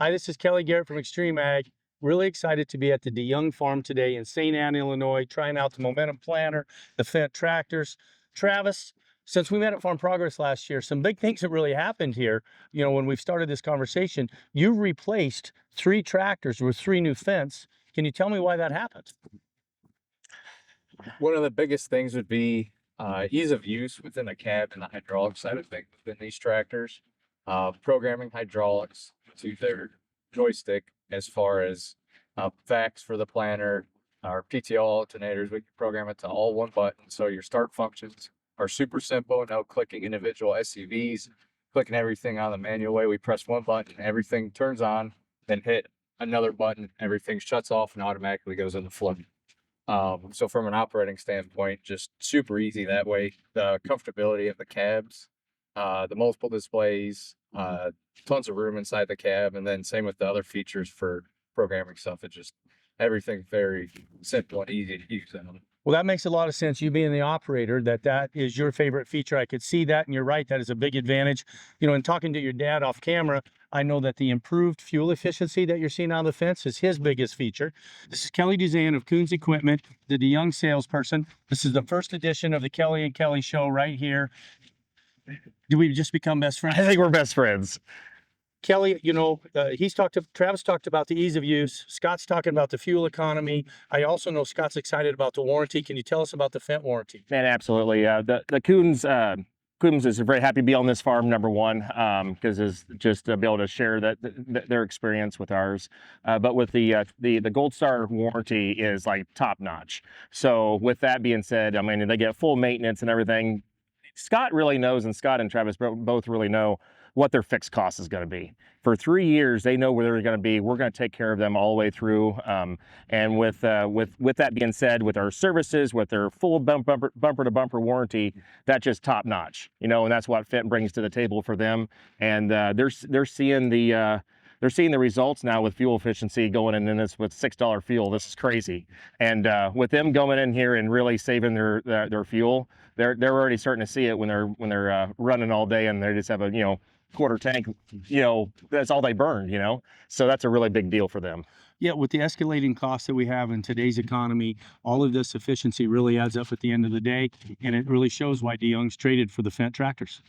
Hi, this is Kelly Garrett from Extreme Ag. Really excited to be at the DeYoung Farm today in St. Anne, Illinois, trying out the Momentum Planter, the Fendt tractors. Travis, since we met at Farm Progress last year, some big things that really happened here. You know, when we've started this conversation, you replaced 3 tractors with 3 new Fendts. Can you tell me why that happened? One of the biggest things would be ease of use within the cab and the hydraulic side of things within these tractors. Programming hydraulics to their joystick as far as VACs for the planter, our PTO alternators, we can program it to all one button. So your start functions are super simple. No clicking individual SUVs, clicking everything on the manual way. We press one button, everything turns on, then hit another button, everything shuts off and automatically goes into flow. So from an operating standpoint, just super easy that way. The comfortability of the cabs, the multiple displays, tons of room inside the cab, and then same with the other features for programming stuff. It just everything very simple and easy to use. Well, that makes a lot of sense. You being the operator, that is your favorite feature. I could see that, and you're right. That is a big advantage. You know, in talking to your dad off camera, I know that the improved fuel efficiency that you're seeing on the Fendts is his biggest feature. This is Kelly Duzan of Coons Equipment, the DeYoung salesperson. This is the first edition of the Kelly and Kelly show right here. Do we just become best friends? I think we're best friends. Kelly, you know, Travis talked about the ease of use. Scott's talking about the fuel economy. I also know Scott's excited about the warranty. Can you tell us about the Fendt warranty? Man, absolutely. The Coons is very happy to be on this farm, number one, because it's just to be able to share their experience with ours. But with the Gold Star warranty is like top notch. So with that being said, I mean, they get full maintenance and everything. Scott really knows, and Scott and Travis both really know what their fixed cost is going to be. For 3 years, they know where they're going to be. We're going to take care of them all the way through. And with that being said, with our services, with their full bumper to bumper warranty, that's just top notch. You know, and that's what Fendt brings to the table for them. And they're seeing the results now with fuel efficiency going in this with $6 fuel. This is crazy. And with them going in here and really saving their fuel, they're already starting to see it when they're running all day and they just have a quarter tank. That's all they burn. So that's a really big deal for them. Yeah, with the escalating costs that we have in today's economy, all of this efficiency really adds up at the end of the day, and it really shows why DeYoung's traded for the Fendt tractors.